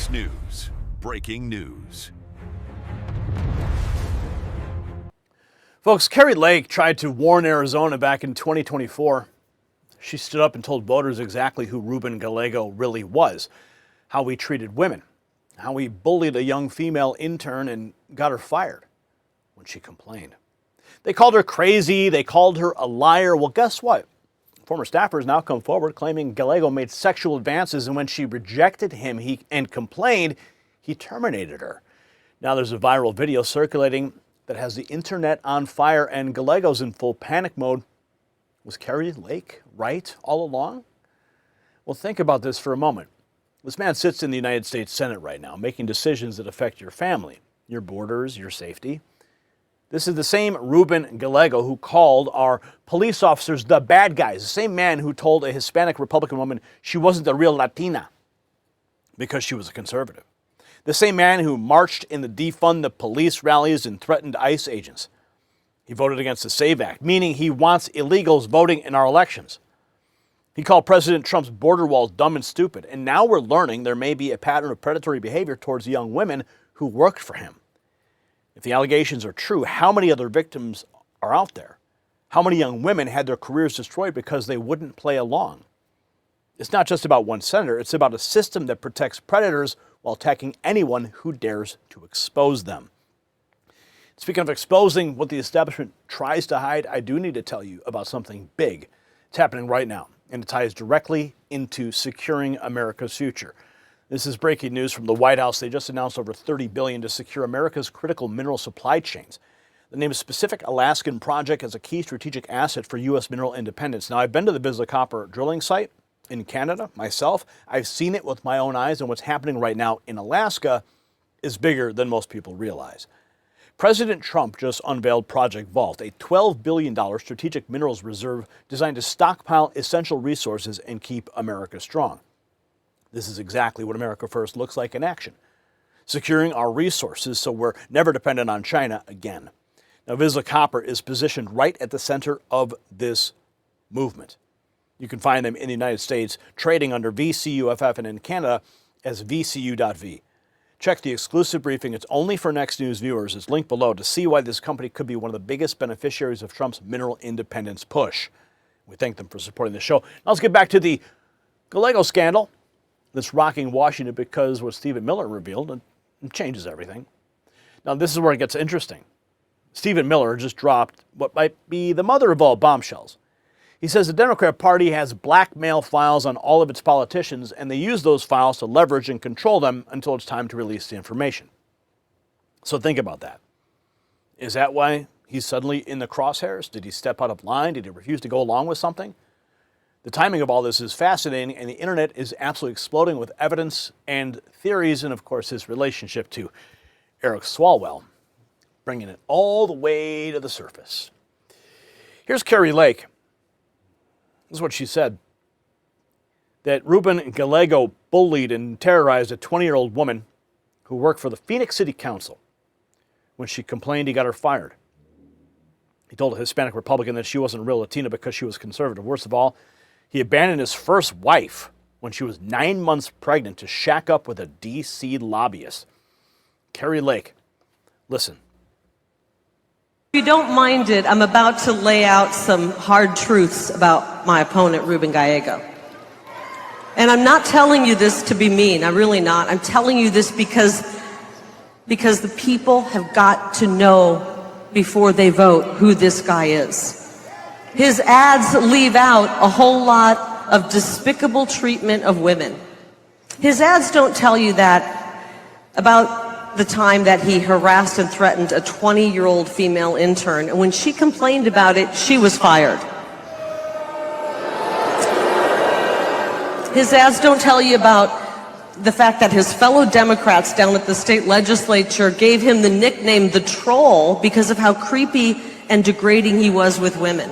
Fox News. Breaking news. Folks, Kari Lake tried to warn Arizona back in 2024. She stood up and told voters exactly who Ruben Gallego really was, how he treated women, how he bullied a young female intern and got her fired when she complained. They called her crazy. They called her a liar. Well, guess what? Former staffers now come forward claiming Gallego made sexual advances, and when she rejected him and complained, he terminated her. Now there's a viral video circulating that has the internet on fire, and Gallego's in full panic mode. Was Kari Lake right all along? Well, think about this for a moment. This man sits in the United States Senate right now, making decisions that affect your family, your borders, your safety. This is the same Ruben Gallego who called our police officers the bad guys, the same man who told a Hispanic Republican woman she wasn't a real Latina because she was a conservative. The same man who marched in the defund the police rallies and threatened ICE agents. He voted against the SAVE Act, meaning he wants illegals voting in our elections. He called President Trump's border walls dumb and stupid, and now we're learning there may be a pattern of predatory behavior towards young women who worked for him. If the allegations are true, how many other victims are out there? How many young women had their careers destroyed because they wouldn't play along? It's not just about one senator, it's about a system that protects predators while attacking anyone who dares to expose them. Speaking of exposing what the establishment tries to hide, I do need to tell you about something big. It's happening right now, and it ties directly into securing America's future. This is breaking news from the White House. They just announced over $30 billion to secure America's critical mineral supply chains. The name is Specific Alaskan Project as a key strategic asset for U.S. mineral independence. Now, I've been to the Bisla Copper drilling site in Canada myself. I've seen it with my own eyes, and what's happening right now in Alaska is bigger than most people realize. President Trump just unveiled Project Vault, a $12 billion strategic minerals reserve designed to stockpile essential resources and keep America strong. This is exactly what America First looks like in action, securing our resources so we're never dependent on China again. Now, Bisla Copper is positioned right at the center of this movement. You can find them in the United States trading under VCUFF and in Canada as VCU.V. Check the exclusive briefing. It's only for Next News viewers. It's linked below to see why this company could be one of the biggest beneficiaries of Trump's mineral independence push. We thank them for supporting the show. Now let's get back to the Gallego scandal that's rocking Washington because what Stephen Miller revealed and changes everything. Now this is where it gets interesting. Stephen Miller just dropped what might be the mother of all bombshells. He says the Democrat Party has blackmail files on all of its politicians, and they use those files to leverage and control them until it's time to release the information. So think about that. Is that why he's suddenly in the crosshairs? Did he step out of line? Did he refuse to go along with something? The timing of all this is fascinating, and the internet is absolutely exploding with evidence and theories, and of course his relationship to Eric Swalwell, bringing it all the way to the surface. Here's Kari Lake. This is what she said, that Ruben Gallego bullied and terrorized a 20-year-old woman who worked for the Phoenix City Council. When she complained, he got her fired. He told a Hispanic Republican that she wasn't a real Latina because she was conservative. Worst of all, he abandoned his first wife when she was 9 months pregnant to shack up with a D.C. lobbyist. Kari Lake, listen. If you don't mind it, I'm about to lay out some hard truths about my opponent, Ruben Gallego. And I'm not telling you this to be mean, I'm really not. I'm telling you this because the people have got to know before they vote who this guy is. His ads leave out a whole lot of despicable treatment of women. His ads don't tell you that about the time that he harassed and threatened a 20-year-old female intern, and when she complained about it, she was fired. His ads don't tell you about the fact that his fellow Democrats down at the state legislature gave him the nickname the Troll because of how creepy and degrading he was with women.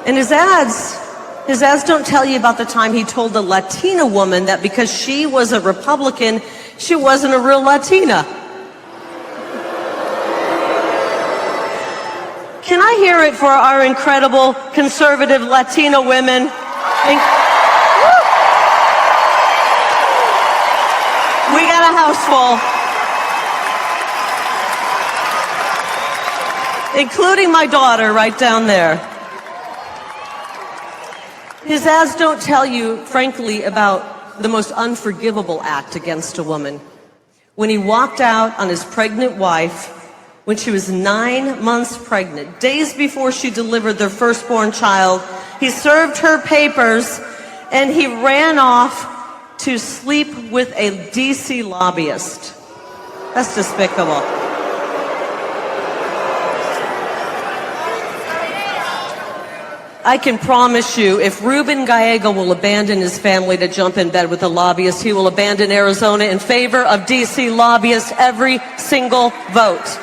And his ads don't tell you about the time he told a Latina woman that because she was a Republican, she wasn't a real Latina. Can I hear it for our incredible conservative Latina women? house full, including my daughter right down there. His ads don't tell you, frankly, about the most unforgivable act against a woman. When he walked out on his pregnant wife when she was 9 months pregnant, days before she delivered their firstborn child, he served her papers and he ran off to sleep with a DC lobbyist. That's despicable. I can promise you, if Ruben Gallego will abandon his family to jump in bed with a lobbyist, he will abandon Arizona in favor of DC lobbyists every single vote.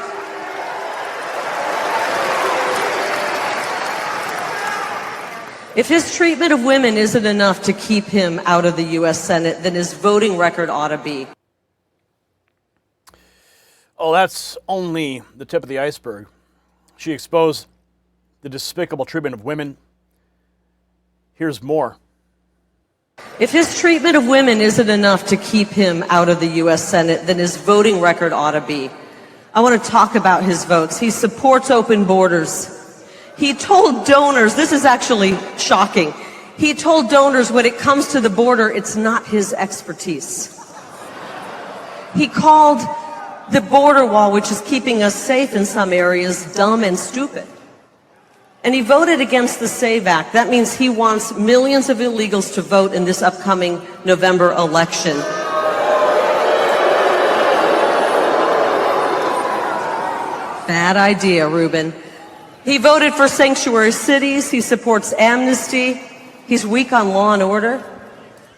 If his treatment of women isn't enough to keep him out of the U.S. Senate, then his voting record ought to be. Oh, that's only the tip of the iceberg. She exposed the despicable treatment of women. Here's more. If his treatment of women isn't enough to keep him out of the U.S. Senate, then his voting record ought to be. I want to talk about his votes. He supports open borders. He told donors, this is actually shocking, he told donors when it comes to the border, it's not his expertise. He called the border wall, which is keeping us safe in some areas, dumb and stupid. And he voted against the SAVE Act. That means he wants millions of illegals to vote in this upcoming November election. Bad idea, Ruben. He voted for sanctuary cities. He supports amnesty. He's weak on law and order.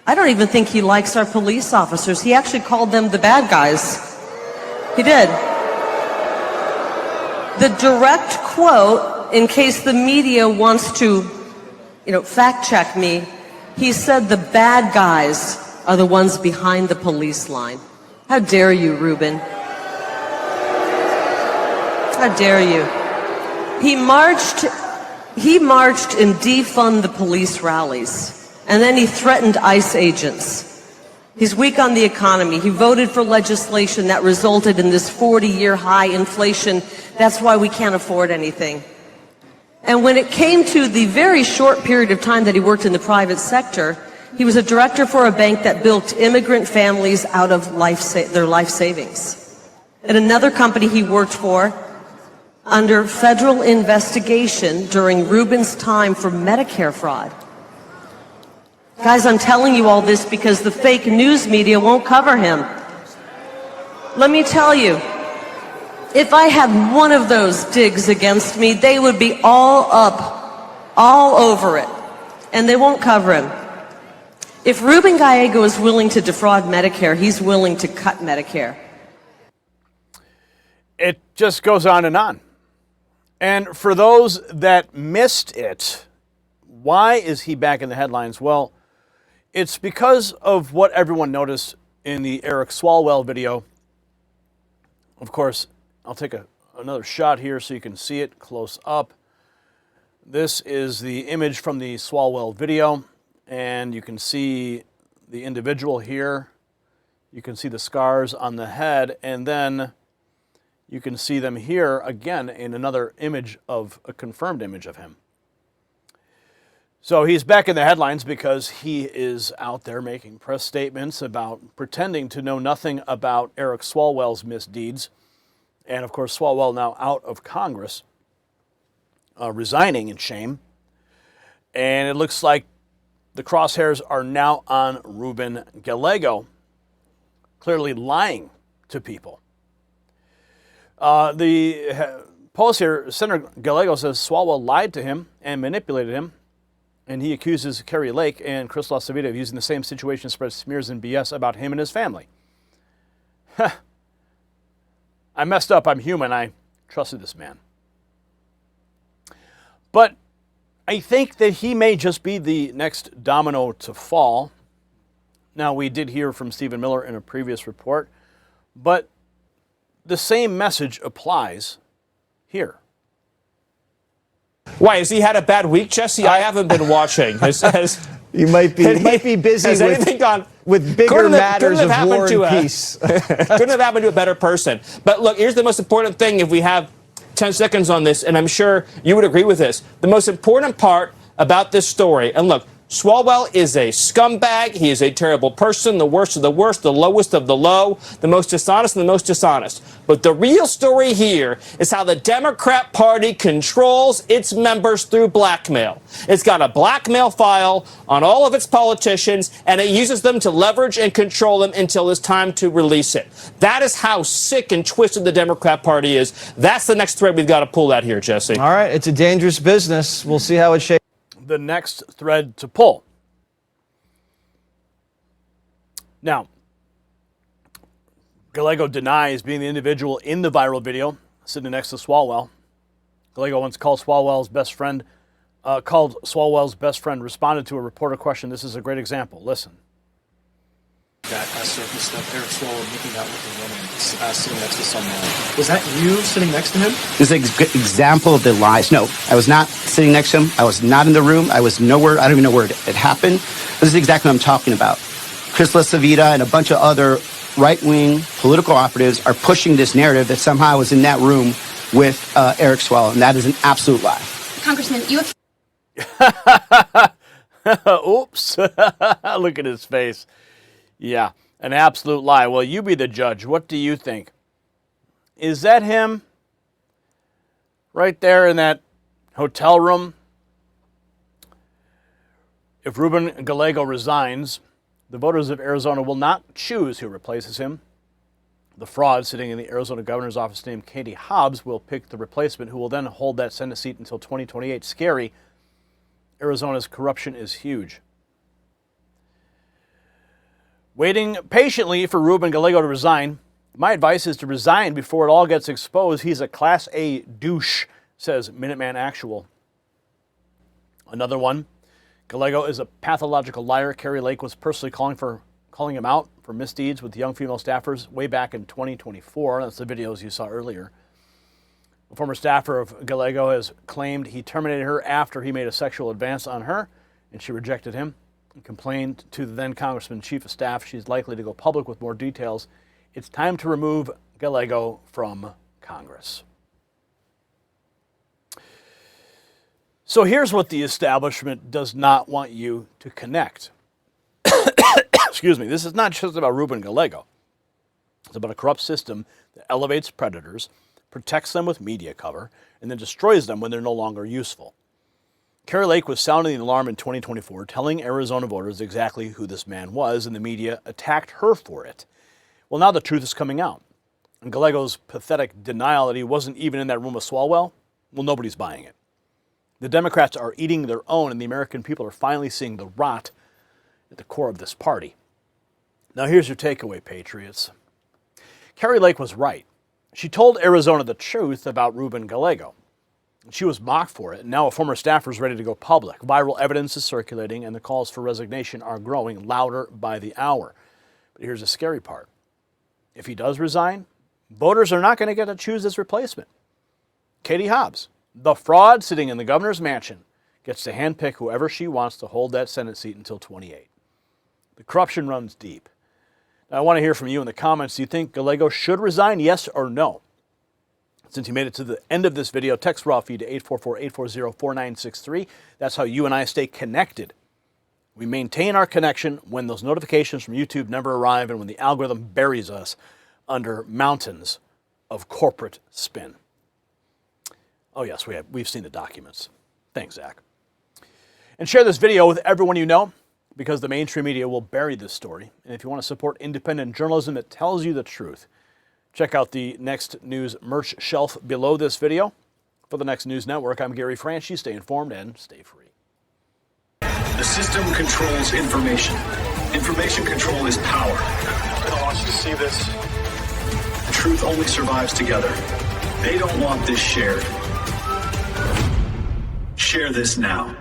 I don't even think he likes our police officers. He actually called them the bad guys. He did. The direct quote, in case the media wants to, fact check me, he said the bad guys are the ones behind the police line. How dare you, Ruben? How dare you? He marched and defund the police rallies, and then he threatened ICE agents. He's weak on the economy. He voted for legislation that resulted in this 40-year high inflation. That's why we can't afford anything. And when it came to the very short period of time that he worked in the private sector, he was a director for a bank that bilked immigrant families out of their life savings. At another company he worked for, under federal investigation during Ruben's time for Medicare fraud. Guys, I'm telling you all this because the fake news media won't cover him. Let me tell you, if I had one of those digs against me, they would be all up, all over it, and they won't cover him. If Ruben Gallego is willing to defraud Medicare, he's willing to cut Medicare. It just goes on and on. And for those that missed it, why is he back in the headlines? Well, it's because of what everyone noticed in the Eric Swalwell video. Of course, I'll take another shot here so you can see it close up. This is the image from the Swalwell video, and you can see the individual here. You can see the scars on the head, and then you can see them here again in another image of a confirmed image of him. So he's back in the headlines because he is out there making press statements about pretending to know nothing about Eric Swalwell's misdeeds. And of course, Swalwell now out of Congress, resigning in shame. And it looks like the crosshairs are now on Ruben Gallego, clearly lying to people. The post here, Senator Gallego says Swalwell lied to him and manipulated him, and he accuses Kari Lake and Chris LaCivita of using the same situation to spread smears and BS about him and his family. I messed up. I'm human. I trusted this man. But I think that he may just be the next domino to fall. Now, we did hear from Stephen Miller in a previous report, but the same message applies here. Why, has he had a bad week, Jesse? I haven't been watching. You might be busy with bigger matters of war and peace. Couldn't have happened to a better person. But look, here's the most important thing. If we have 10 seconds on this, and I'm sure you would agree with this, the most important part about this story, and look, Swalwell is a scumbag. He is a terrible person, the worst of the worst, the lowest of the low, the most dishonest of the most dishonest. But the real story here is how the Democrat Party controls its members through blackmail. It's got a blackmail file on all of its politicians, and it uses them to leverage and control them until it's time to release it. That is how sick and twisted the Democrat Party is. That's the next thread we've got to pull out here, Jesse. All right, it's a dangerous business. We'll see how it shapes. The next thread to pull. Now, Gallego denies being the individual in the viral video sitting next to Swalwell. Gallego once called Swalwell's best friend, responded to a reporter question. This is a great example. Listen. That surfaced of Eric Swalwell making out with a woman sitting next to some man. Was that you sitting next to him? This is an example of the lies. No, I was not sitting next to him. I was not in the room. I was nowhere. I don't even know where it happened. This is exactly what I'm talking about. Chris LaCivita and a bunch of other right-wing political operatives are pushing this narrative that somehow I was in that room with Eric Swalwell, and that is an absolute lie. Congressman, you have... Oops. Look at his face. Yeah, an absolute lie. Well, you be the judge. What do you think? Is that him right there in that hotel room? If Ruben Gallego resigns, the voters of Arizona will not choose who replaces him. The fraud sitting in the Arizona governor's office named Katie Hobbs will pick the replacement, who will then hold that Senate seat until 2028. Scary. Arizona's corruption is huge. Waiting patiently for Ruben Gallego to resign. My advice is to resign before it all gets exposed. He's a Class A douche, says Minuteman Actual. Another one. Gallego is a pathological liar. Kari Lake was personally calling him out for misdeeds with young female staffers way back in 2024. That's the videos you saw earlier. A former staffer of Gallego has claimed he terminated her after he made a sexual advance on her, and she rejected him and complained to the then Congressman Chief of Staff. She's likely to go public with more details. It's time to remove Gallego from Congress. So here's what the establishment does not want you to connect. Excuse me. This is not just about Ruben Gallego. It's about a corrupt system that elevates predators, protects them with media cover, and then destroys them when they're no longer useful. Kari Lake was sounding the alarm in 2024, telling Arizona voters exactly who this man was, and the media attacked her for it. Well, now the truth is coming out. And Gallego's pathetic denial that he wasn't even in that room with Swalwell, well, nobody's buying it. The Democrats are eating their own, and the American people are finally seeing the rot at the core of this party. Now, here's your takeaway, Patriots. Kari Lake was right. She told Arizona the truth about Ruben Gallego. She was mocked for it, and now a former staffer is ready to go public. Viral evidence is circulating, and the calls for resignation are growing louder by the hour. But here's the scary part. If he does resign, voters are not going to get to choose his replacement. Katie Hobbs, the fraud sitting in the governor's mansion, gets to handpick whoever she wants to hold that Senate seat until 28. The corruption runs deep. Now, I want to hear from you in the comments. Do you think Gallego should resign, yes or no? Since you made it to the end of this video, text raw feed to 844-840-4963. That's how you and I stay connected. We maintain our connection when those notifications from YouTube never arrive and when the algorithm buries us under mountains of corporate spin. Oh yes, we've seen the documents. Thanks, Zach. And share this video with everyone you know, because the mainstream media will bury this story. And if you want to support independent journalism that tells you the truth, check out the Next News merch shelf below this video. For the Next News Network, I'm Gary Franchi. Stay informed and stay free. The system controls information. Information control is power. I want you to see this. The truth only survives together. They don't want this shared. Share this now.